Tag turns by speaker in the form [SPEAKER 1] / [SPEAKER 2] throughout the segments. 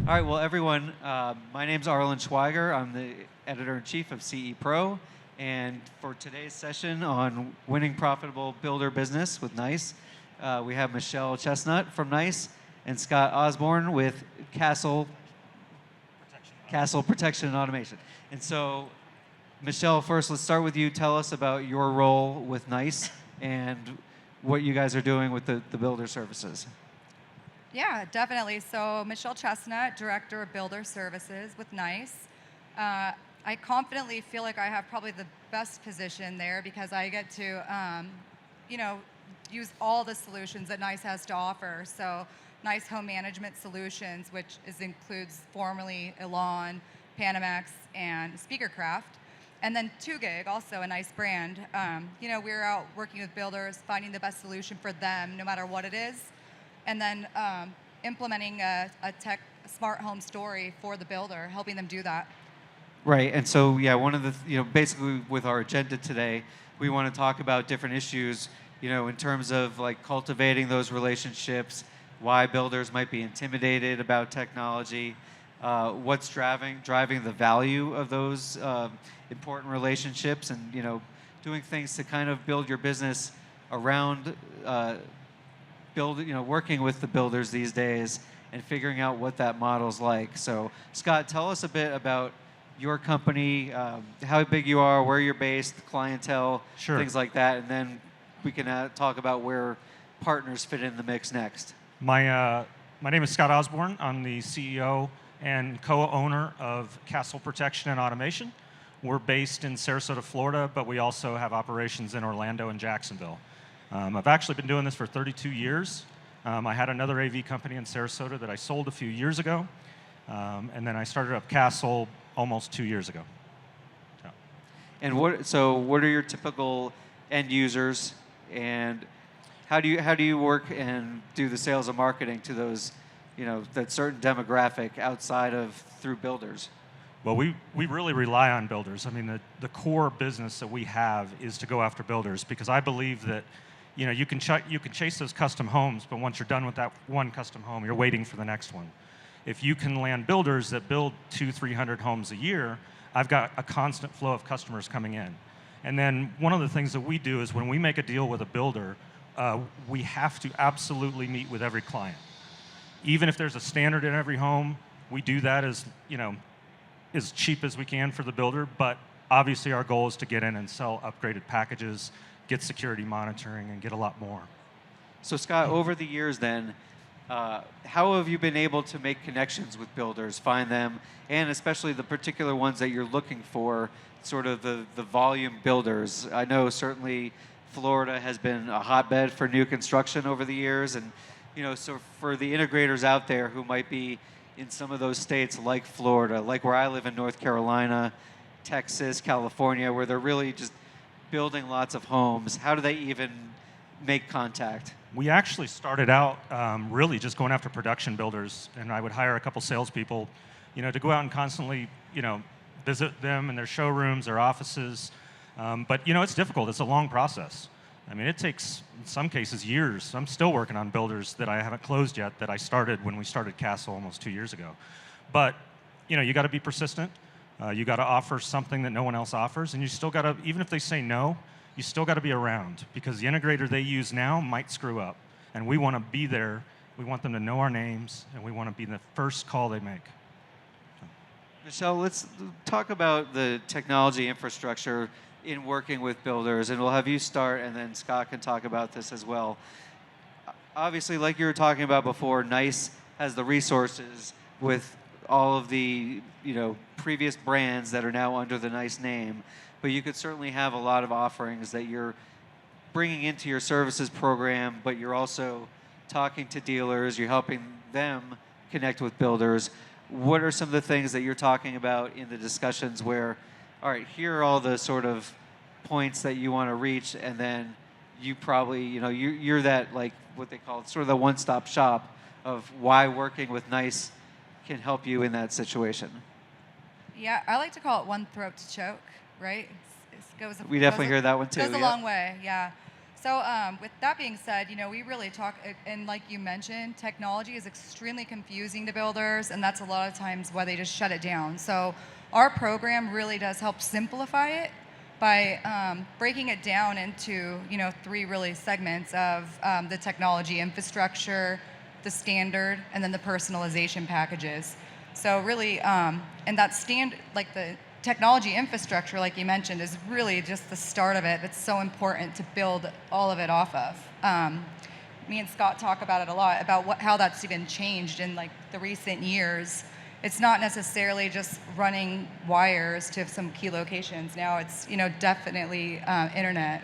[SPEAKER 1] All right, well, everyone, my name's Arlen Schweiger. I'm the editor-in-chief of CE Pro. And for today's session on winning profitable builder business with NICE, we have Michelle Chesnut from NICE and Scott Osborne with Castle Protection and Automation. And so, Michelle, first, let's start with you. Tell us about your role with NICE and what you guys are doing with the builder services.
[SPEAKER 2] Yeah, definitely. So Michelle Chesnut, Director of Builder Services with NICE. I confidently feel like I have probably the best position there because I get to, use all the solutions that NICE has to offer. So NICE Home Management Solutions, which includes formerly Elan, Panamex, and Speakercraft. And then 2Gig, also a NICE brand. We're out working with builders, finding the best solution for them, no matter what it is. And then implementing a smart home story for the builder, helping them do that.
[SPEAKER 1] Right, and so yeah, one of the basically with our agenda today, we want to talk about different issues, in terms of like cultivating those relationships, why builders might be intimidated about technology, what's driving the value of those important relationships, and doing things to kind of build your business around. Working with the builders these days and figuring out what that model's like. So, Scott, tell us a bit about your company, how big you are, where you're based, clientele,
[SPEAKER 3] Sure.
[SPEAKER 1] Things like that, and then we can talk about where partners fit in the mix next.
[SPEAKER 3] My name is Scott Osborne. I'm the CEO and co-owner of Castle Protection and Automation. We're based in Sarasota, Florida, but we also have operations in Orlando and Jacksonville. I've actually been doing this for 32 years. I had another AV company in Sarasota that I sold a few years ago, and then I started up Castle almost 2 years ago. So.
[SPEAKER 1] And what are your typical end users, and how do you work and do the sales and marketing to those, that certain demographic outside of through builders?
[SPEAKER 3] Well, we really rely on builders. I mean, the core business that we have is to go after builders because I believe that you can chase those custom homes, but once you're done with that one custom home, you're waiting for the next one. If you can land builders that build 200-300 homes a year, I've got a constant flow of customers coming in. And then one of the things that we do is when we make a deal with a builder, we have to absolutely meet with every client. Even if there's a standard in every home, we do that as cheap as we can for the builder, but obviously our goal is to get in and sell upgraded packages, get security monitoring, and get a lot more.
[SPEAKER 1] So Scott, over the years then, how have you been able to make connections with builders, find them, and especially the particular ones that you're looking for, sort of the volume builders? I know certainly Florida has been a hotbed for new construction over the years, and so for the integrators out there who might be in some of those states like Florida, like where I live in North Carolina, Texas, California, where they're really just building lots of homes, how do they even make contact?
[SPEAKER 3] We actually started out really just going after production builders, and I would hire a couple salespeople, to go out and constantly, visit them in their showrooms, their offices. But it's difficult. It's a long process. I mean, it takes in some cases years. I'm still working on builders that I haven't closed yet that I started when we started Castle almost 2 years ago. But you got to be persistent. You got to offer something that no one else offers, and you still got to, even if they say no, you still got to be around because the integrator they use now might screw up, and we want to be there. We want them to know our names, and we want to be the first call they make. So.
[SPEAKER 1] Michelle, let's talk about the technology infrastructure in working with builders, and we'll have you start, and then Scott can talk about this as well. Obviously, like you were talking about before, NICE has the resources with all of the previous brands that are now under the NICE name, but you could certainly have a lot of offerings that you're bringing into your services program, but you're also talking to dealers, you're helping them connect with builders. What are some of the things that you're talking about in the discussions where, all right, here are all the sort of points that you want to reach, and then you probably, you're that, like what they call sort of the one-stop shop of why working with NICE can help you in that situation?
[SPEAKER 2] Yeah, I like to call it one throat to choke, right?
[SPEAKER 1] We definitely hear that one too.
[SPEAKER 2] Goes a long way, yeah. So with that being said, we really talk, and like you mentioned, technology is extremely confusing to builders, and that's a lot of times why they just shut it down. So our program really does help simplify it by breaking it down into, three really segments of the technology infrastructure, the standard, and then the personalization packages. So really, and that like the technology infrastructure, like you mentioned, is really just the start of it. It's so important to build all of it off of. Me and Scott talk about it a lot, about how that's even changed in like the recent years. It's not necessarily just running wires to some key locations. Now it's, definitely internet.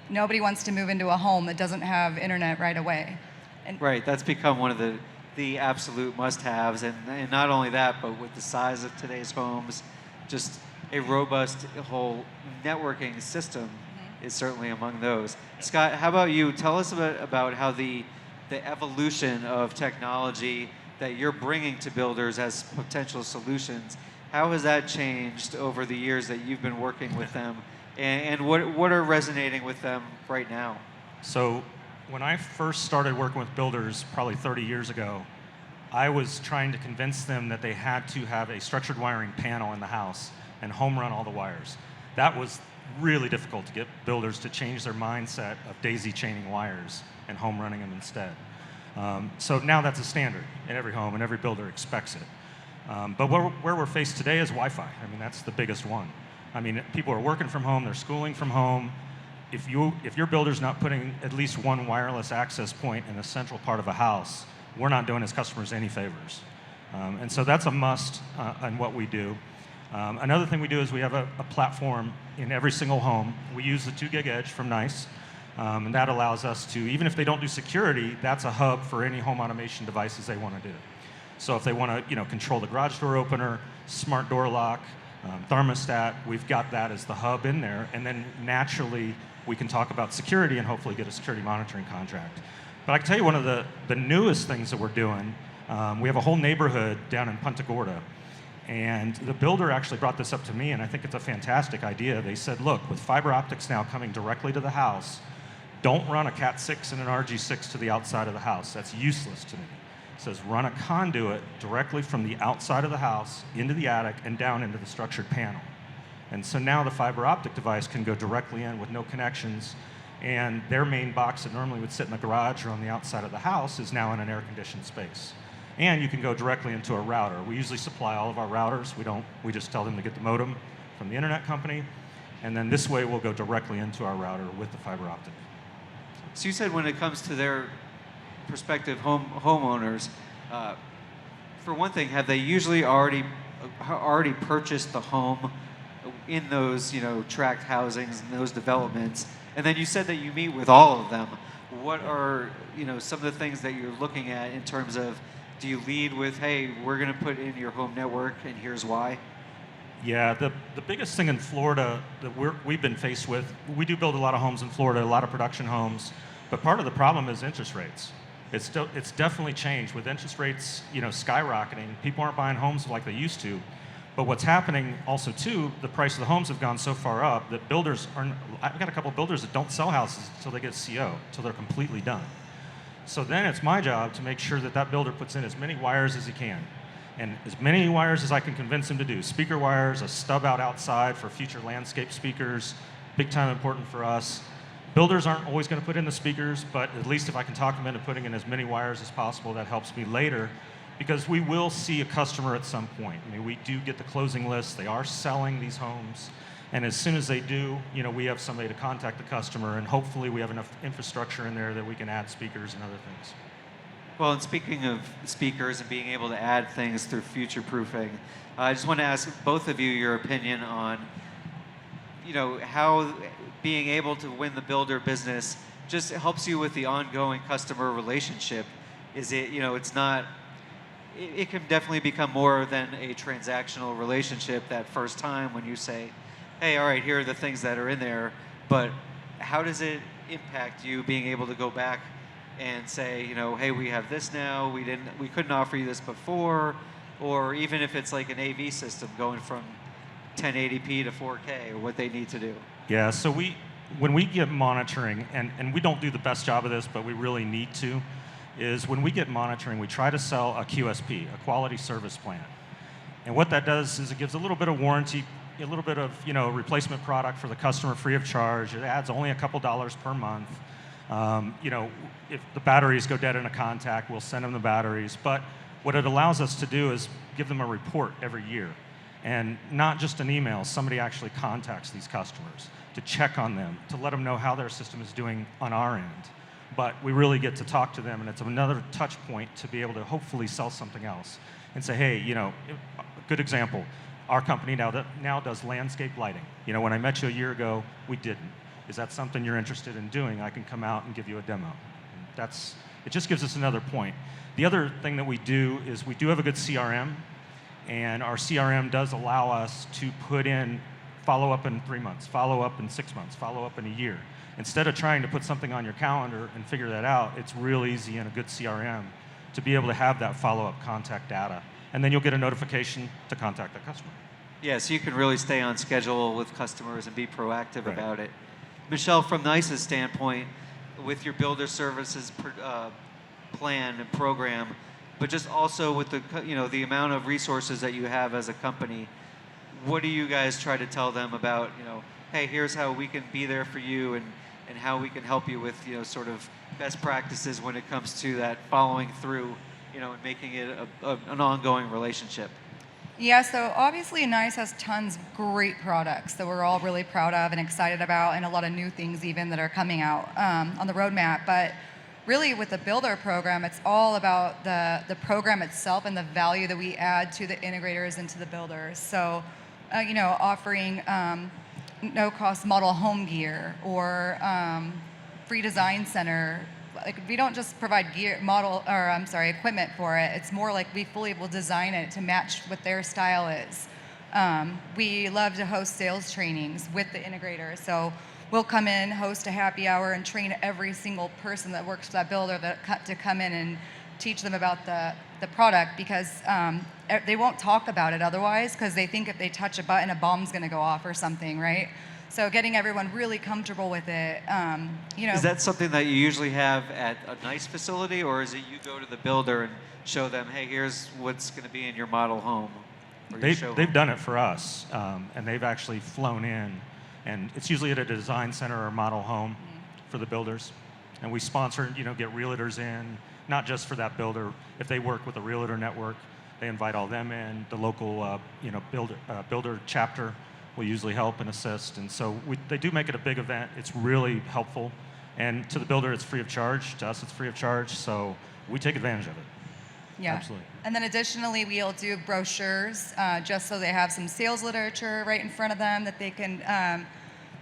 [SPEAKER 2] Nobody wants to move into a home that doesn't have internet right away. And
[SPEAKER 1] Right, that's become one of the absolute must-haves, and not only that, but with the size of today's homes, just a robust whole networking system is certainly among those. Scott, how about you? Tell us about how the evolution of technology that you're bringing to builders as potential solutions, how has that changed over the years that you've been working with them, and what are resonating with them right now?
[SPEAKER 3] So when I first started working with builders probably 30 years ago, I was trying to convince them that they had to have a structured wiring panel in the house and home run all the wires. That was really difficult to get builders to change their mindset of daisy chaining wires and home running them instead. So now that's a standard in every home, and every builder expects it. But where we're faced today is Wi-Fi. I mean, that's the biggest one. I mean, people are working from home, they're schooling from home. If your builder's not putting at least one wireless access point in the central part of a house, we're not doing his customers any favors. And so that's a must on what we do. Another thing we do is we have a platform in every single home. We use the 2 gig edge from NICE, and that allows us to, even if they don't do security, that's a hub for any home automation devices they want to do. So if they want to control the garage door opener, smart door lock, thermostat, we've got that as the hub in there, and then naturally we can talk about security and hopefully get a security monitoring contract. But I can tell you one of the newest things that we're doing, we have a whole neighborhood down in Punta Gorda, and the builder actually brought this up to me, and I think it's a fantastic idea. They said, look, with fiber optics now coming directly to the house, don't run a Cat 6 and an RG6 to the outside of the house. That's useless to me. It says run a conduit directly from the outside of the house into the attic and down into the structured panel. And so now the fiber optic device can go directly in with no connections, and their main box that normally would sit in the garage or on the outside of the house is now in an air-conditioned space. And you can go directly into a router. We usually supply all of our routers. We just tell them to get the modem from the internet company, and then this way we'll go directly into our router with the fiber optic.
[SPEAKER 1] So you said when it comes to their prospective homeowners, for one thing, have they usually already purchased the home in those tract housings and those developments? And then you said that you meet with all of them. What are some of the things that you're looking at in terms of, do you lead with, hey, we're going to put in your home network and here's why?
[SPEAKER 3] Yeah, the biggest thing in Florida that we've been faced with, we do build a lot of homes in Florida, a lot of production homes, but part of the problem is interest rates. It's definitely changed with interest rates skyrocketing. People aren't buying homes like they used to. But what's happening also too, the price of the homes have gone so far up that I've got a couple of builders that don't sell houses until they get CO, until they're completely done. So then it's my job to make sure that builder puts in as many wires as he can. And as many wires as I can convince him to do. Speaker wires, a stub out outside for future landscape speakers, big time important for us. Builders aren't always going to put in the speakers, but at least if I can talk them into putting in as many wires as possible, that helps me later, because we will see a customer at some point. I mean, we do get the closing list. They are selling these homes. And as soon as they do, we have somebody to contact the customer, and hopefully we have enough infrastructure in there that we can add speakers and other things.
[SPEAKER 1] Well, and speaking of speakers and being able to add things through future-proofing, I just want to ask both of you your opinion on, how being able to win the builder business just helps you with the ongoing customer relationship. Is it, it's not, it can definitely become more than a transactional relationship that first time when you say, hey, all right, here are the things that are in there, but how does it impact you being able to go back and say, hey, we have this now, we couldn't offer you this before, or even if it's like an AV system going from 1080p to 4K, or what they need to do?
[SPEAKER 3] Yeah, so when we get monitoring, and we don't do the best job of this, but we really need to, is when we get monitoring, we try to sell a QSP, a quality service plan. And what that does is it gives a little bit of warranty, a little bit of replacement product for the customer free of charge. It adds only a couple dollars per month. If the batteries go dead in a contact, we'll send them the batteries. But what it allows us to do is give them a report every year. And not just an email, somebody actually contacts these customers to check on them, to let them know how their system is doing on our end. But we really get to talk to them, and it's another touch point to be able to hopefully sell something else. And say, hey, a good example, our company now does landscape lighting. When I met you a year ago, we didn't. Is that something you're interested in doing? I can come out and give you a demo. It just gives us another point. The other thing that we do is we do have a good CRM, and our CRM does allow us to put in follow-up in 3 months, follow-up in 6 months, follow-up in a year. Instead of trying to put something on your calendar and figure that out, it's real easy in a good CRM to be able to have that follow-up contact data. And then you'll get a notification to contact the customer.
[SPEAKER 1] Yeah, so you can really stay on schedule with customers and be proactive
[SPEAKER 3] Right.
[SPEAKER 1] about it. Michelle, from NICE's standpoint, with your builder services plan and program, but just also with the amount of resources that you have as a company, what do you guys try to tell them about, hey, here's how we can be there for you and how we can help you with, sort of best practices when it comes to that following through, and making it an ongoing relationship?
[SPEAKER 2] Yeah, so obviously NICE has tons of great products that we're all really proud of and excited about, and a lot of new things even that are coming out on the roadmap. But really with the builder program, it's all about the program itself and the value that we add to the integrators and to the builders. So, offering no-cost model home gear or free design center. Like, we don't just provide equipment for it. It's more like we fully will design it to match what their style is. We love to host sales trainings with the integrator. So we'll come in, host a happy hour, and train every single person that works for that builder to come in and teach them about the product, because they won't talk about it otherwise, because they think if they touch a button, a bomb's going to go off or something, right? So getting everyone really comfortable with it,
[SPEAKER 1] Is that something that you usually have at a NICE facility, or is it you go to the builder and show them, hey, here's what's going to be in your model home?
[SPEAKER 3] They've done it for us, and they've actually flown in, and it's usually at a design center or model home for the builders. And we sponsor, get realtors in, not just for that builder. If they work with a realtor network, they invite all them in. The local, builder chapter will usually help and assist. And so they do make it a big event. It's really helpful. And to the builder, it's free of charge. To us, it's free of charge. So we take advantage of it.
[SPEAKER 2] Yeah.
[SPEAKER 3] Absolutely.
[SPEAKER 2] And then additionally, we'll do brochures just so they have some sales literature right in front of them that they can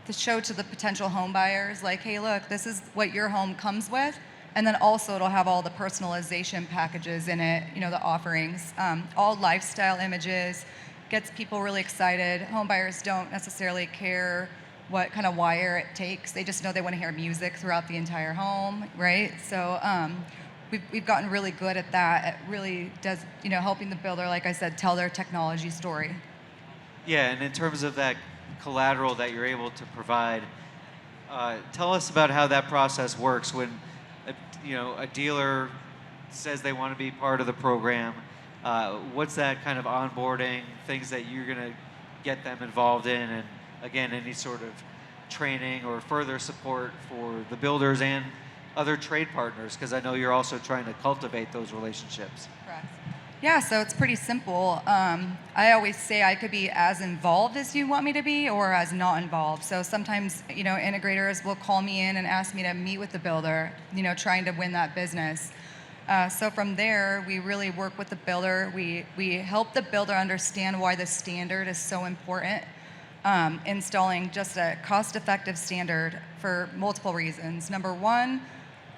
[SPEAKER 2] to show to the potential home buyers, like, hey, look, this is what your home comes with. And then also it'll have all the personalization packages in it, the offerings, all lifestyle images, gets people really excited. Home buyers don't necessarily care what kind of wire it takes. They just know they want to hear music throughout the entire home, right? So we've gotten really good at that. It really does, helping the builder, like I said, tell their technology story.
[SPEAKER 1] Yeah, and in terms of that collateral that you're able to provide, tell us about how that process works when a dealer says they want to be part of the program. What's that kind of onboarding, things that you're going to get them involved in, and again, any sort of training or further support for the builders and other trade partners, because I know you're also trying to cultivate those relationships.
[SPEAKER 2] Correct. Yeah, so it's pretty simple. I always say I could be as involved as you want me to be, or as not involved. So sometimes, integrators will call me in and ask me to meet with the builder, trying to win that business. So from there, we really work with the builder. We help the builder understand why the standard is so important. Installing just a cost-effective standard for multiple reasons. Number one,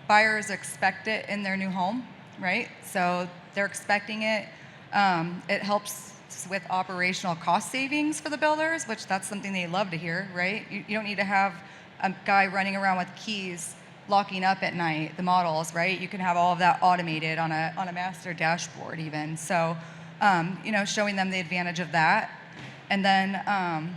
[SPEAKER 2] buyers expect it in their new home, right? So they're expecting it. It helps with operational cost savings for the builders, which that's something they love to hear, right? You don't need to have a guy running around with keys locking up at night, the models, right? You can have all of that automated on a master dashboard even. So, showing them the advantage of that. And then,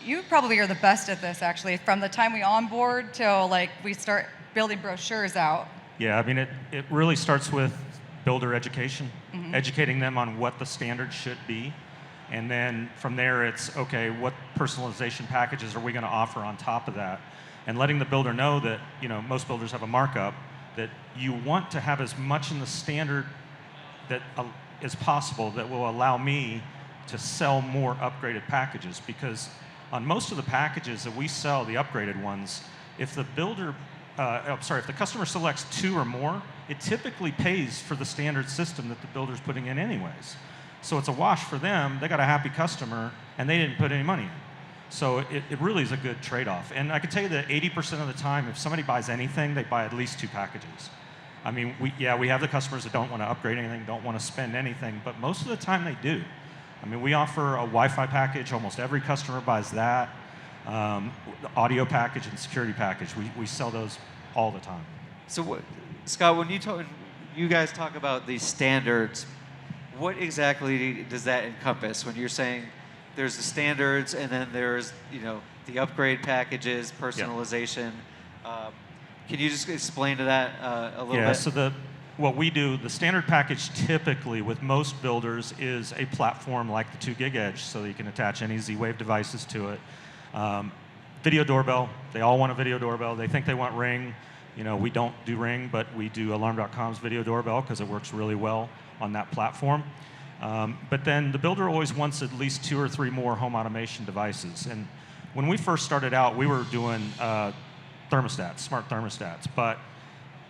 [SPEAKER 2] you probably are the best at this, actually, from the time we onboard till like we start building brochures out.
[SPEAKER 3] Yeah, I mean, it really starts with builder education, educating them on what the standard should be. And then from there, it's, okay, what personalization packages are we going to offer on top of that? And letting the builder know that, most builders have a markup, that you want to have as much in the standard that as possible that will allow me to sell more upgraded packages. Because on most of the packages that we sell, the upgraded ones, if the builder, if the customer selects 2 or more, it typically pays for the standard system that the builder's putting in anyways. So it's a wash for them. They got a happy customer, and they didn't put any money in. So it really is a good trade-off. And I can tell you that 80% of the time, if somebody buys anything, they buy at least 2 packages. I mean, we have the customers that don't want to upgrade anything, don't want to spend anything, but most of the time they do. I mean, we offer a Wi-Fi package. Almost every customer buys that. The audio package and security package. We sell those all the time.
[SPEAKER 1] So, Scott, when you guys talk about these standards, what exactly does that encompass when you're saying there's the standards and then there's the upgrade packages, personalization? Can you just explain to that a little bit?
[SPEAKER 3] Yeah. So what we do, the standard package typically with most builders is a platform like the 2 gig edge, so you can attach any Z-Wave devices to it. Video doorbell. They all want a video doorbell. They think they want Ring. We don't do Ring, but we do Alarm.com's video doorbell because it works really well on that platform. But then the builder always wants at least 2 or 3 more home automation devices. And when we first started out, we were doing thermostats, smart thermostats. But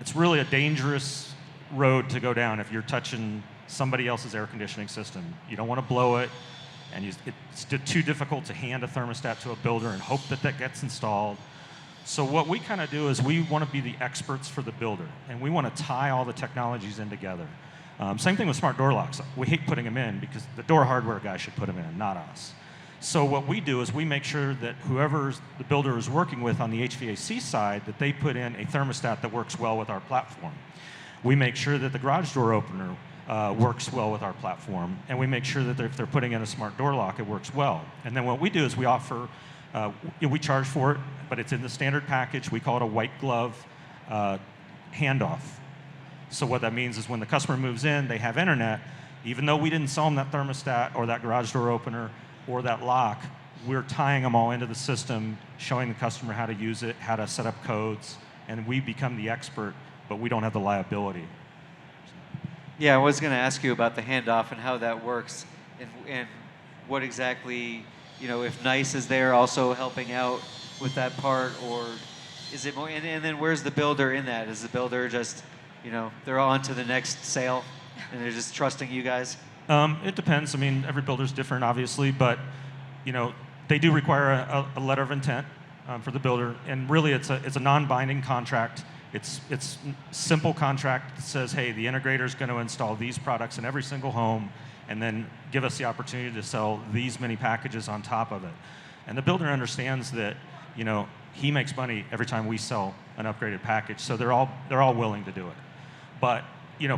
[SPEAKER 3] it's really a dangerous road to go down if you're touching somebody else's air conditioning system. You don't want to blow it, and it's too difficult to hand a thermostat to a builder and hope that gets installed. So what we kind of do is we want to be the experts for the builder, and we want to tie all the technologies in together. Same thing with smart door locks. We hate putting them in because the door hardware guy should put them in, not us. So what we do is we make sure that whoever the builder is working with on the HVAC side, that they put in a thermostat that works well with our platform. We make sure that the garage door opener works well with our platform, and we make sure that if they're putting in a smart door lock, it works well. And then what we do is we offer, we charge for it, but it's in the standard package. We call it a white glove handoff. So what that means is when the customer moves in, they have internet. Even though we didn't sell them that thermostat or that garage door opener or that lock, we're tying them all into the system, showing the customer how to use it, how to set up codes, and we become the expert, but we don't have the liability.
[SPEAKER 1] Yeah, I was going to ask you about the handoff and how that works, and what exactly, if NICE is there also helping out with that part, or is it more, and then where's the builder in that? Is the builder just, they're on to the next sale, and they're just trusting you guys?
[SPEAKER 3] It depends. I mean, every builder's different, obviously, but, they do require a letter of intent for the builder, and really it's a non-binding contract. It's simple contract that says, hey, the integrator is going to install these products in every single home and then give us the opportunity to sell these many packages on top of it. And the builder understands that, he makes money every time we sell an upgraded package, so they're all willing to do it. But,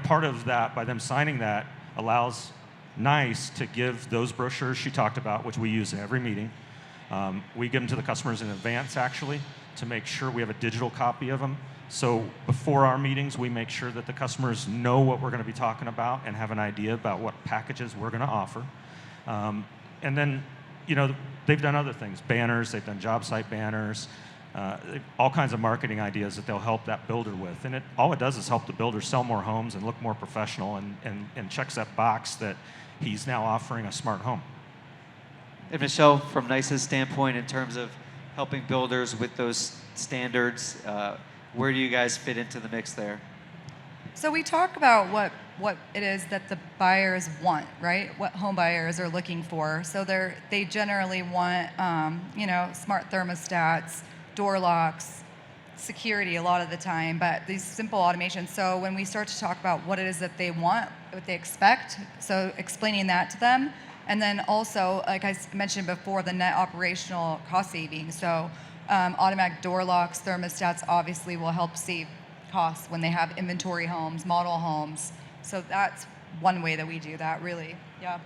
[SPEAKER 3] part of that, by them signing that, allows NICE to give those brochures she talked about, which we use in every meeting. We give them to the customers in advance, actually, to make sure we have a digital copy of them. So before our meetings, we make sure that the customers know what we're going to be talking about and have an idea about what packages we're going to offer. And then, they've done other things, banners, they've done job site banners, all kinds of marketing ideas that they'll help that builder with. And all it does is help the builder sell more homes and look more professional and checks that box that he's now offering a smart home.
[SPEAKER 1] And Michelle, from NICE's standpoint, in terms of helping builders with those standards, where do you guys fit into the mix there?
[SPEAKER 2] So we talk about what it is that the buyers want, right? What home buyers are looking for. So they generally want, smart thermostats, door locks, security a lot of the time, but these simple automations. So when we start to talk about what it is that they want, what they expect, so explaining that to them, and then also, like I mentioned before, the net operational cost savings. So automatic door locks, thermostats obviously will help save costs when they have inventory homes, model homes. So that's one way that we do that, really. Yeah.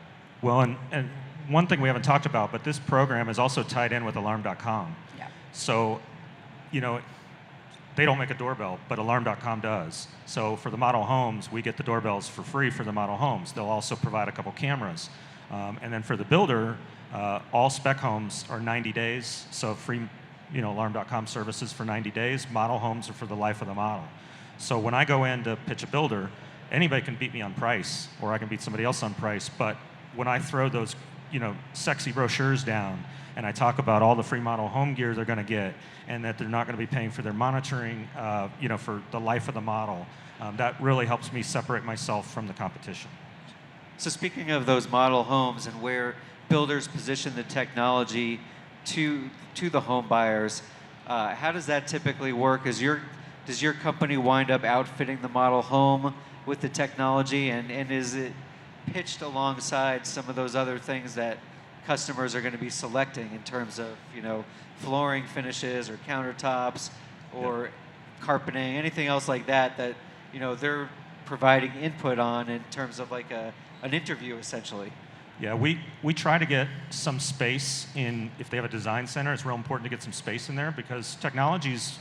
[SPEAKER 3] Well, and one thing we haven't talked about, but this program is also tied in with Alarm.com.
[SPEAKER 2] Yeah.
[SPEAKER 3] So, you know, they don't make a doorbell, but Alarm.com does. So for the model homes, we get the doorbells for free for the model homes. They'll also provide a couple cameras. And then for the builder, all spec homes are 90 days. So free, you know, Alarm.com services for 90 days. Model homes are for the life of the model. So when I go in to pitch a builder, anybody can beat me on price, or I can beat somebody else on price. But when I throw those, you know, sexy brochures down, and I talk about all the free model home gear they're going to get, and that they're not going to be paying for their monitoring, you know, for the life of the model, that really helps me separate myself from the competition.
[SPEAKER 1] So speaking of those model homes and where builders position the technology to the home buyers, how does that typically work? Does your company wind up outfitting the model home with the technology, and is it pitched alongside some of those other things that customers are going to be selecting in terms of, you know, flooring finishes or countertops or carpeting, anything else like that, you know, they're providing input on in terms of like an interview essentially?
[SPEAKER 3] Yeah, we try to get some space in, if they have a design center, it's real important to get some space in there because technology's,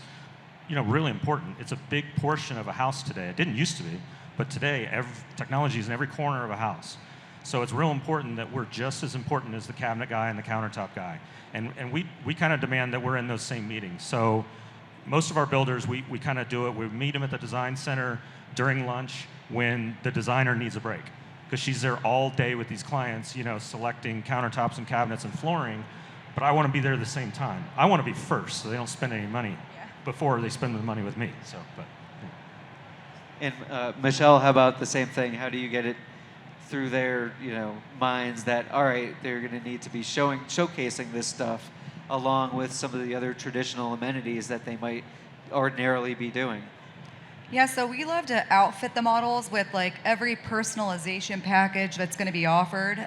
[SPEAKER 3] you know, really important. It's a big portion of a house today. It didn't used to be, but today technology is in every corner of a house. So it's real important that we're just as important as the cabinet guy and the countertop guy. And we kind of demand that we're in those same meetings. So most of our builders, we kind of do it. We meet them at the design center during lunch when the designer needs a break. Because she's there all day with these clients, you know, selecting countertops and cabinets and flooring. But I want to be there at the same time. I want to be first so they don't spend any money before they spend the money with me. So, but. Yeah.
[SPEAKER 1] And Michelle, how about the same thing? How do you get it through their, you know, minds that, all right, they're going to need to be showcasing this stuff along with some of the other traditional amenities that they might ordinarily be doing?
[SPEAKER 2] Yeah, so we love to outfit the models with like every personalization package that's going to be offered.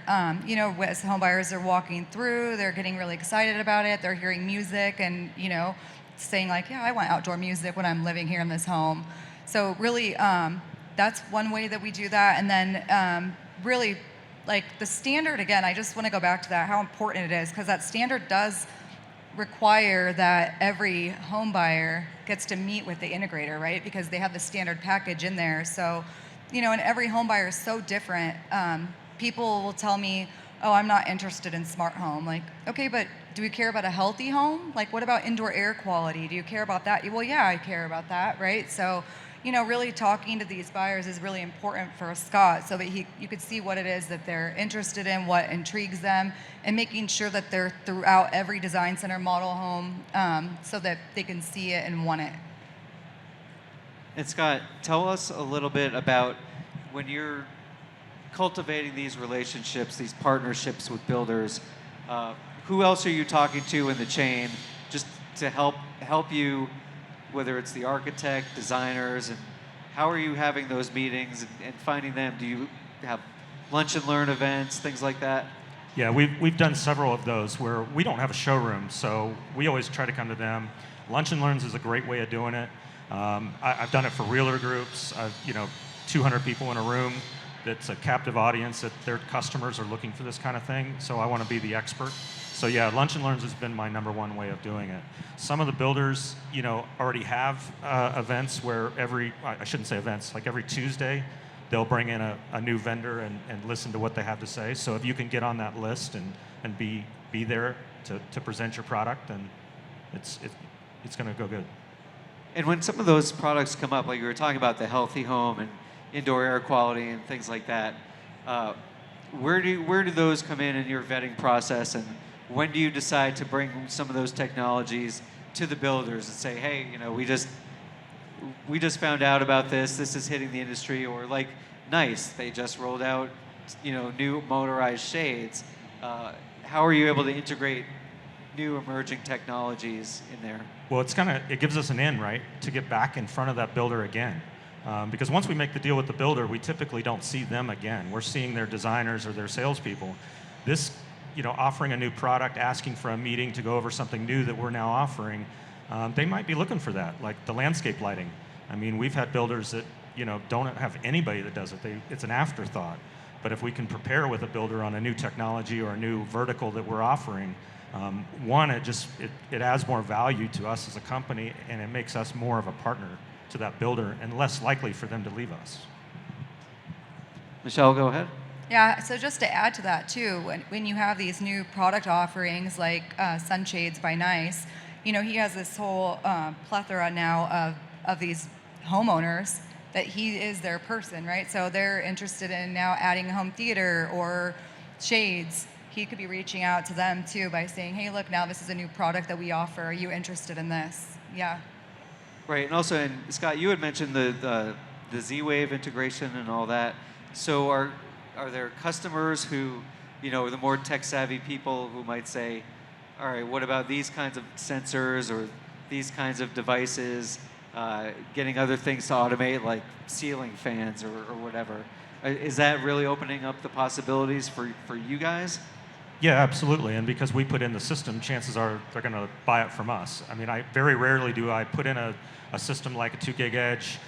[SPEAKER 2] You know, as home buyers are walking through, they're getting really excited about it. They're hearing music and, you know, saying like, yeah, I want outdoor music when I'm living here in this home. So really, that's one way that we do that. And then really, like the standard, again, I just want to go back to that, how important it is, because that standard does require that every home buyer gets to meet with the integrator, right? Because they have the standard package in there. So, you know, and every home buyer is so different. People will tell me, oh, I'm not interested in smart home. Like, okay, but do we care about a healthy home? Like, what about indoor air quality? Do you care about that? Well, yeah, I care about that, right? So, you know, really talking to these buyers is really important for Scott so that you could see what it is that they're interested in, what intrigues them, and making sure that they're throughout every design center model home so that they can see it and want it.
[SPEAKER 1] And Scott, tell us a little bit about when you're cultivating these relationships, these partnerships with builders, who else are you talking to in the chain just to help you, whether it's the architect, designers, and how are you having those meetings and finding them? Do you have lunch and learn events, things like that?
[SPEAKER 3] Yeah, we've done several of those where we don't have a showroom, so we always try to come to them. Lunch and learns is a great way of doing it. I've done it for realtor groups. 200 people in a room. That's a captive audience that their customers are looking for this kind of thing. So I want to be the expert. So yeah, lunch and learns has been my number one way of doing it. Some of the builders, you know, already have events where I shouldn't say events, like every Tuesday, they'll bring in a new vendor and listen to what they have to say. So if you can get on that list and be there to present your product, then it's going to go good.
[SPEAKER 1] And when some of those products come up, like you were talking about the healthy home and indoor air quality and things like that, where do those come in your vetting process, and when do you decide to bring some of those technologies to the builders and say, hey, you know, we just found out about this is hitting the industry, or like Nice, they just rolled out, you know, new motorized shades. How are you able to integrate new emerging technologies in there?
[SPEAKER 3] Well, it gives us an in, right, to get back in front of that builder again. Because once we make the deal with the builder, we typically don't see them again. We're seeing their designers or their salespeople. This, you know, offering a new product, asking for a meeting to go over something new that we're now offering, they might be looking for that, like the landscape lighting. I mean, we've had builders that, you know, don't have anybody that does it. It's an afterthought. But if we can prepare with a builder on a new technology or a new vertical that we're offering, one, it adds more value to us as a company, and it makes us more of a partner to that builder and less likely for them to leave us.
[SPEAKER 1] Michelle, go ahead.
[SPEAKER 2] Yeah, so just to add to that too, when you have these new product offerings like Sunshades by Nice, he has this whole plethora now of these homeowners that he is their person, right? So they're interested in now adding a home theater or shades. He could be reaching out to them too by saying, hey, look, now this is a new product that we offer. Are you interested in this? Yeah.
[SPEAKER 1] Right, and also, and Scott, you had mentioned the Z-Wave integration and all that. So are there customers who, the more tech-savvy people who might say, all right, what about these kinds of sensors or these kinds of devices, getting other things to automate like ceiling fans or whatever? Is that really opening up the possibilities for you guys?
[SPEAKER 3] Yeah, absolutely. And because we put in the system, chances are they're going to buy it from us. I mean, very rarely do I put in a system like a 2 gig edge.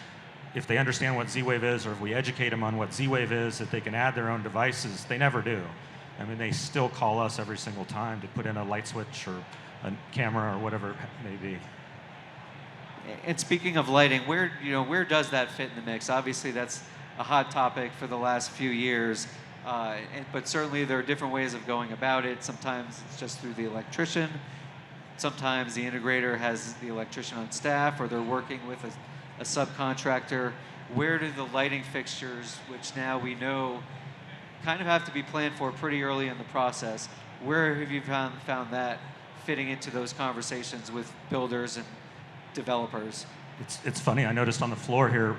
[SPEAKER 3] If they understand what Z-Wave is, or if we educate them on what Z-Wave is, that they can add their own devices, they never do. I mean, they still call us every single time to put in a light switch or a camera or whatever it may be.
[SPEAKER 1] And speaking of lighting, where does that fit in the mix? Obviously, that's a hot topic for the last few years, but certainly there are different ways of going about it. Sometimes it's just through the electrician. Sometimes the integrator has the electrician on staff, or they're working with a subcontractor. Where do the lighting fixtures, which now we know kind of have to be planned for pretty early in the process, where have you found that fitting into those conversations with builders and developers?
[SPEAKER 3] It's funny, I noticed on the floor here,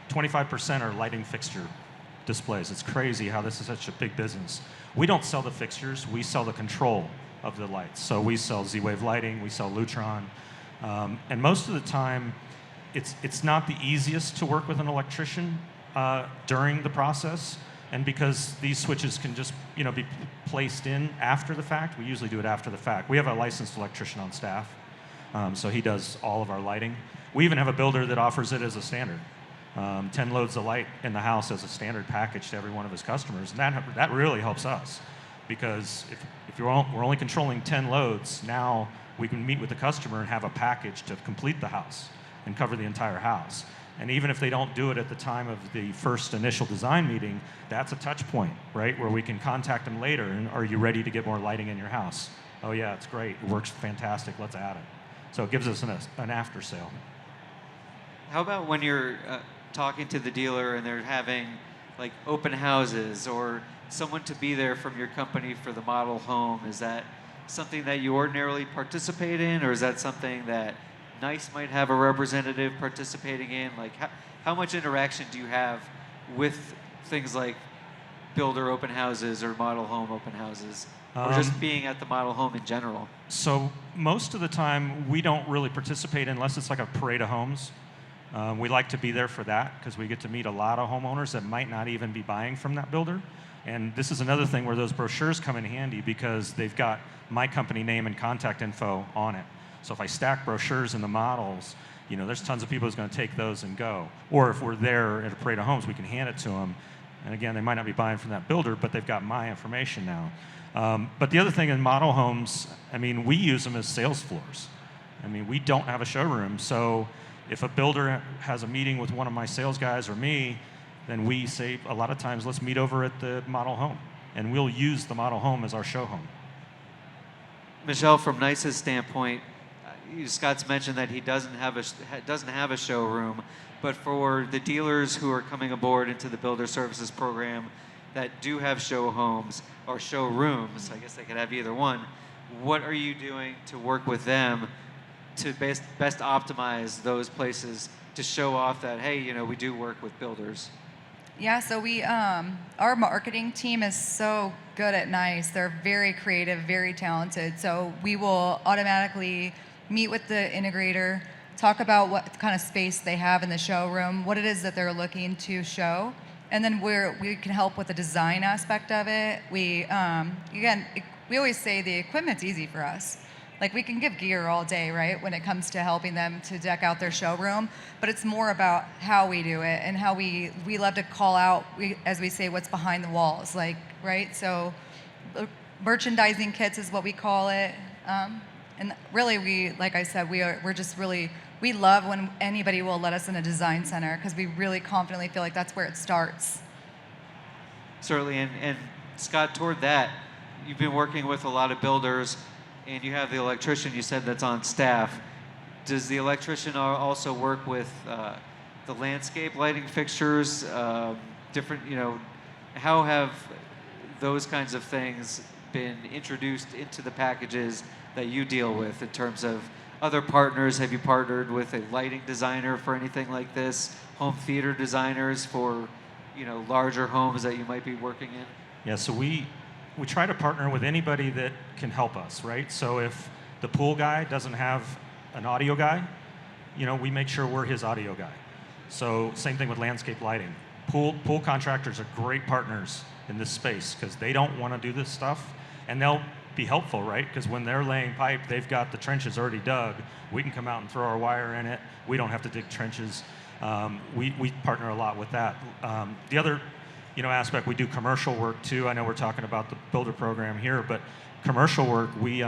[SPEAKER 3] 25% are lighting fixture displays. It's crazy how this is such a big business. We don't sell the fixtures, we sell the control of the lights. So we sell Z-Wave lighting, we sell Lutron, and most of the time, it's not the easiest to work with an electrician during the process, and because these switches can just be placed in after the fact, we usually do it after the fact. We have a licensed electrician on staff, so he does all of our lighting. We even have a builder that offers it as a standard. 10 loads of light in the house as a standard package to every one of his customers, and that really helps us, because if we're only controlling 10 loads, now we can meet with the customer and have a package to complete the house and cover the entire house. And even if they don't do it at the time of the first initial design meeting, that's a touch point, right? Where we can contact them later and, are you ready to get more lighting in your house? Oh yeah, it's great, it works fantastic, let's add it. So it gives us an after sale.
[SPEAKER 1] How about when you're talking to the dealer and they're having like open houses or someone to be there from your company for the model home? Is that something that you ordinarily participate in, or is that something that NICE might have a representative participating in? Like, how much interaction do you have with things like builder open houses or model home open houses, or just being at the model home in general?
[SPEAKER 3] So most of the time, we don't really participate unless it's like a parade of homes. We like to be there for that because we get to meet a lot of homeowners that might not even be buying from that builder. And this is another thing where those brochures come in handy because they've got my company name and contact info on it. So if I stack brochures in the models, there's tons of people who's going to take those and go. Or if we're there at a parade of homes, we can hand it to them. And again, they might not be buying from that builder, but they've got my information now. But the other thing in model homes, we use them as sales floors. We don't have a showroom, so if a builder has a meeting with one of my sales guys or me, then we say a lot of times, let's meet over at the model home, and we'll use the model home as our show home.
[SPEAKER 1] Michelle, from NICE's standpoint, Scott's mentioned that he doesn't have a showroom, but for the dealers who are coming aboard into the Builder Services program that do have show homes or showrooms, I guess they could have either one, what are you doing to work with them to best optimize those places to show off that, hey, we do work with builders?
[SPEAKER 2] Yeah, so our marketing team is so good at NICE. They're very creative, very talented. So we will automatically meet with the integrator, talk about what kind of space they have in the showroom, what it is that they're looking to show, and then we can help with the design aspect of it. We always say the equipment's easy for us. Like, we can give gear all day, right, when it comes to helping them to deck out their showroom, but it's more about how we do it and how we love to call out, as we say, what's behind the walls, like, right? So merchandising kits is what we call it. And really, like I said, we're just really, we love when anybody will let us in a design center, because we really confidently feel like that's where it starts.
[SPEAKER 1] Certainly, and Scott, toward that, you've been working with a lot of builders, and you have the electrician you said that's on staff. Does the electrician also work with the landscape lighting fixtures, different, how have those kinds of things been introduced into the packages that you deal with in terms of other partners? Have you partnered with a lighting designer for anything like this? Home theater designers for, larger homes that you might be working in?
[SPEAKER 3] Yeah, so we try to partner with anybody that can help us, right? So if the pool guy doesn't have an audio guy, we make sure we're his audio guy. So same thing with landscape lighting. Pool contractors are great partners in this space because they don't want to do this stuff, and they'll be helpful, right? Because when they're laying pipe, they've got the trenches already dug. We can come out and throw our wire in it. We don't have to dig trenches. We partner a lot with that. The other aspect, we do commercial work too. I know we're talking about the builder program here, but commercial work, we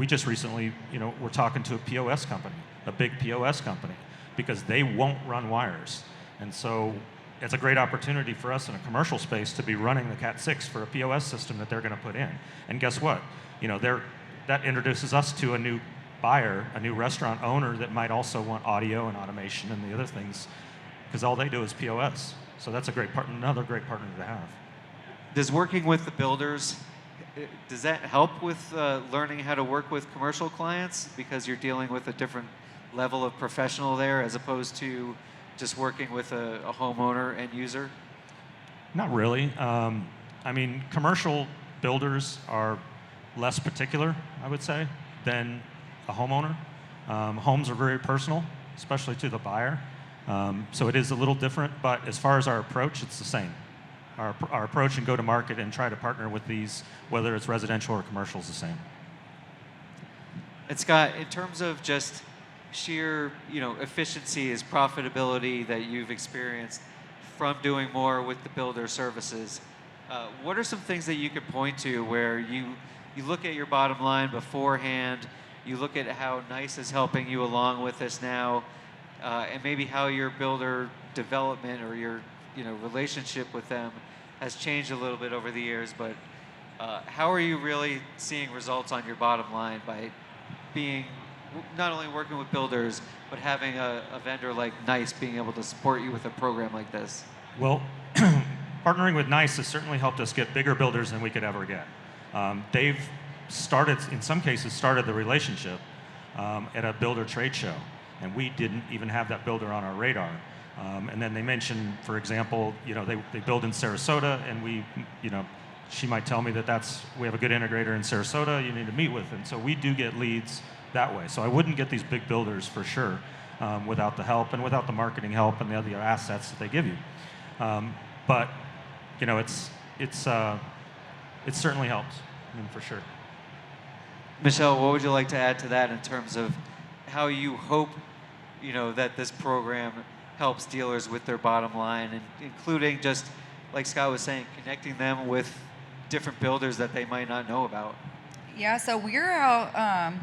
[SPEAKER 3] just recently, we're talking to a POS company, a big POS company, because they won't run wires. And so it's a great opportunity for us in a commercial space to be running the Cat 6 for a POS system that they're going to put in. And guess what? That introduces us to a new buyer, a new restaurant owner that might also want audio and automation and the other things, because all they do is POS. So that's another great partner to have.
[SPEAKER 1] Does working with the builders, does that help with learning how to work with commercial clients, because you're dealing with a different level of professional there as opposed to just working with a homeowner and user?
[SPEAKER 3] Not really. Commercial builders are less particular, I would say, than a homeowner. Homes are very personal, especially to the buyer. So it is a little different, but as far as our approach, it's the same. Our approach and go to market and try to partner with these, whether it's residential or commercial, is the same.
[SPEAKER 1] And Scott, in terms of just sheer, efficiency as profitability that you've experienced from doing more with the builder services, what are some things that you could point to where you look at your bottom line beforehand, you look at how NICE is helping you along with this now, and maybe how your builder development or your relationship with them has changed a little bit over the years, but how are you really seeing results on your bottom line by being not only working with builders, but having a vendor like NICE being able to support you with a program like this?
[SPEAKER 3] Well, partnering with NICE has certainly helped us get bigger builders than we could ever get. They've in some cases, started the relationship at a builder trade show, and we didn't even have that builder on our radar. And then they mentioned, for example, they build in Sarasota, and she might tell me that we have a good integrator in Sarasota you need to meet with, and so we do get leads that way. So I wouldn't get these big builders for sure without the help and without the marketing help and the other assets that they give you. But it certainly helps, for sure.
[SPEAKER 1] Michelle, what would you like to add to that in terms of how you hope, that this program helps dealers with their bottom line, and including, just like Scott was saying, connecting them with different builders that they might not know about?
[SPEAKER 2] Yeah, so we're out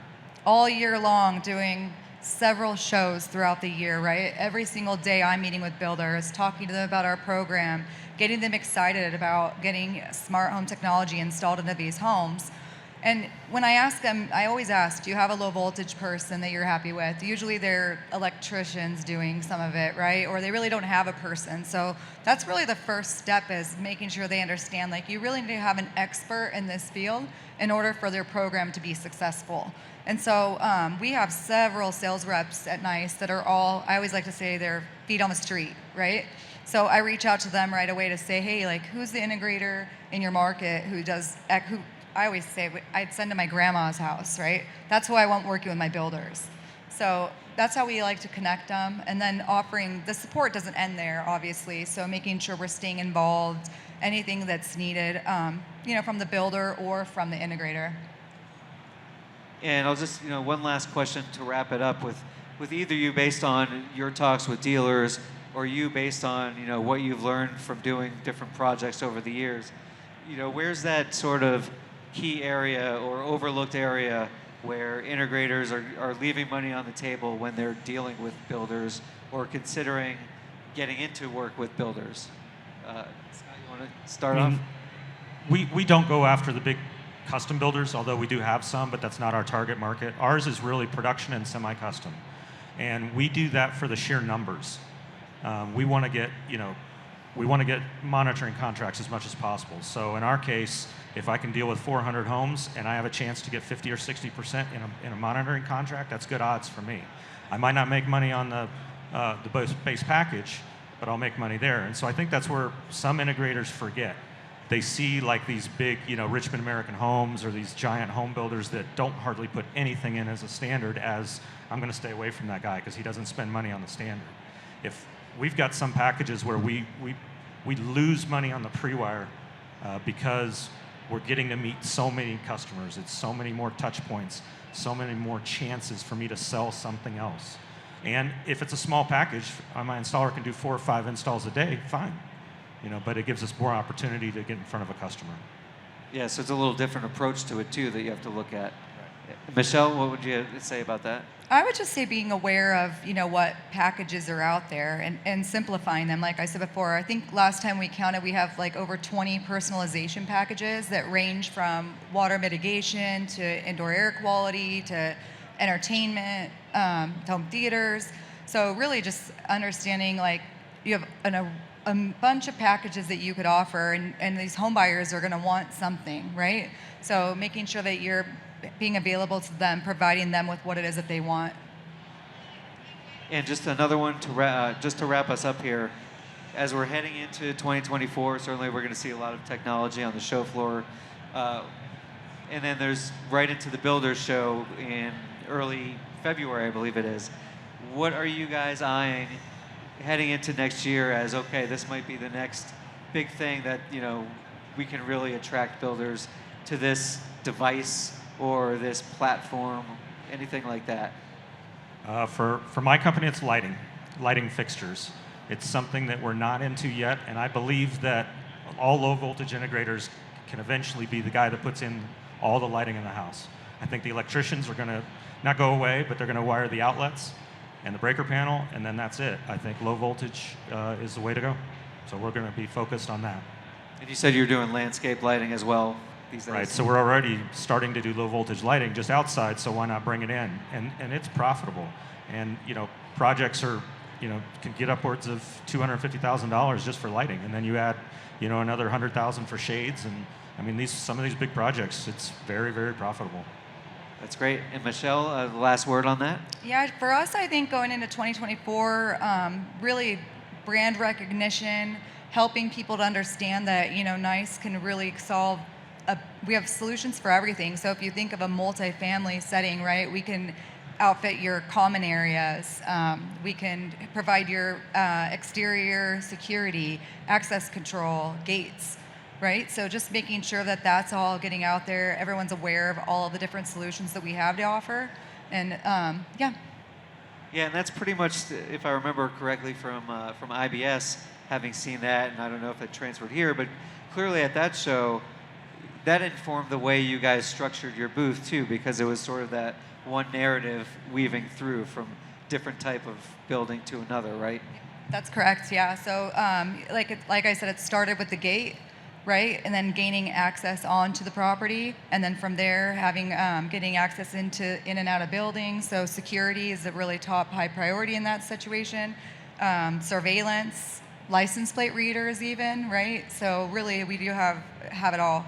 [SPEAKER 2] all year long doing several shows throughout the year, right? Every single day I'm meeting with builders, talking to them about our program, getting them excited about getting smart home technology installed into these homes. And when I ask them, I always ask, do you have a low voltage person that you're happy with? Usually they're electricians doing some of it, right? Or they really don't have a person. So that's really the first step, is making sure they understand, like, you really need to have an expert in this field in order for their program to be successful. And so we have several sales reps at NICE that are all, I always like to say, they're feet on the street, right? So I reach out to them right away to say, hey, like, who's the integrator in your market who I always say, I'd send to my grandma's house, right? That's who I want working with my builders. So that's how we like to connect them. And then offering, the support doesn't end there, obviously. So making sure we're staying involved, anything that's needed, from the builder or from the integrator.
[SPEAKER 1] And I'll just, one last question to wrap it up with either you based on your talks with dealers or you based on, what you've learned from doing different projects over the years. Where's that sort of key area or overlooked area where integrators are leaving money on the table when they're dealing with builders or considering getting into work with builders? Scott, you want to start off?
[SPEAKER 3] We don't go after the big custom builders, although we do have some, but that's not our target market. Ours is really production and semi-custom. And we do that for the sheer numbers. We want to get monitoring contracts as much as possible. So in our case, if I can deal with 400 homes and I have a chance to get 50 or 60% in a monitoring contract, that's good odds for me. I might not make money on the base package, but I'll make money there. And so I think that's where some integrators forget. They see like these big, Richmond American Homes or these giant home builders that don't hardly put anything in as a standard as, I'm going to stay away from that guy because he doesn't spend money on the standard. If we've got some packages where we lose money on the pre-wire because we're getting to meet so many customers. It's so many more touch points, so many more chances for me to sell something else. And if it's a small package, my installer can do 4 or 5 installs a day, fine. But it gives us more opportunity to get in front of a customer.
[SPEAKER 1] Yeah, so it's a little different approach to it too that you have to look at. Right. Michelle, what would you say about that?
[SPEAKER 2] I would just say being aware of, what packages are out there and simplifying them. Like I said before, I think last time we counted, we have like over 20 personalization packages that range from water mitigation to indoor air quality to entertainment, to home theaters. So really just understanding like you have a bunch of packages that you could offer, and these home buyers are going to want something, right? So making sure that you're being available to them, providing them with what it is that they want.
[SPEAKER 1] And just another one to wrap us up here. As we're heading into 2024, certainly we're going to see a lot of technology on the show floor. And then there's right into the Builders Show in early February, I believe it is. What are you guys eyeing heading into next year as, okay, this might be the next big thing that, we can really attract builders to this device or this platform, anything like that?
[SPEAKER 3] For my company, it's lighting fixtures. It's something that we're not into yet, and I believe that all low voltage integrators can eventually be the guy that puts in all the lighting in the house. I think the electricians are going to not go away, but they're going to wire the outlets and the breaker panel, and then that's it. I think low voltage is the way to go. So we're going to be focused on that.
[SPEAKER 1] And you said you're doing landscape lighting as well these days.
[SPEAKER 3] Right, so we're already starting to do low voltage lighting just outside, so why not bring it in? And it's profitable. And, projects are, can get upwards of $250,000 just for lighting. And then you add, another 100,000 for shades. And I mean, some of these big projects, it's very, very profitable.
[SPEAKER 1] That's great. And Michelle, the last word on that?
[SPEAKER 2] Yeah, for us, I think going into 2024, really brand recognition, helping people to understand that, NICE can really solve, we have solutions for everything. So if you think of a multifamily setting, right, we can outfit your common areas. We can provide your exterior security, access control, gates. Right? So just making sure that that's all getting out there. Everyone's aware of all of the different solutions that we have to offer. And yeah.
[SPEAKER 1] Yeah, and that's pretty much, if I remember correctly from IBS, having seen that, and I don't know if it transferred here, but clearly at that show, that informed the way you guys structured your booth too, because it was sort of that one narrative weaving through from different type of building to another, right?
[SPEAKER 2] That's correct, yeah. So like I said, it started with the gate, right? And then gaining access onto the property, and then from there getting access in and out of buildings. So security is a really top high priority in that situation. Surveillance, license plate readers, even, right? So really, we do have it all.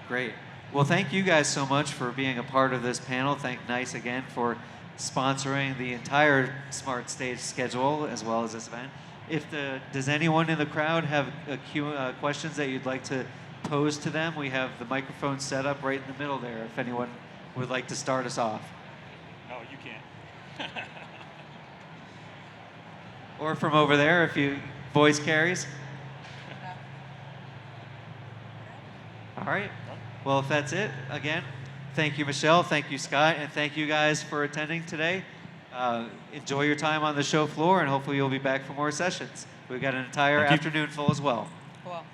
[SPEAKER 1] Great. Well, thank you guys so much for being a part of this panel. Thank NICE again for sponsoring the entire Smart Stage schedule as well as this event. Does anyone in the crowd have questions that you'd like to pose to them? We have the microphone set up right in the middle there if anyone would like to start us off.
[SPEAKER 3] No, you can't.
[SPEAKER 1] Or from over there if you voice carries. All right. Well, if that's it, again, Thank you, Michelle. Thank you, Scott. And thank you guys for attending today. Enjoy your time on the show floor, and hopefully you'll be back for more sessions. We've got an entire
[SPEAKER 3] Thank you.
[SPEAKER 1] afternoon full as well.
[SPEAKER 2] Cool.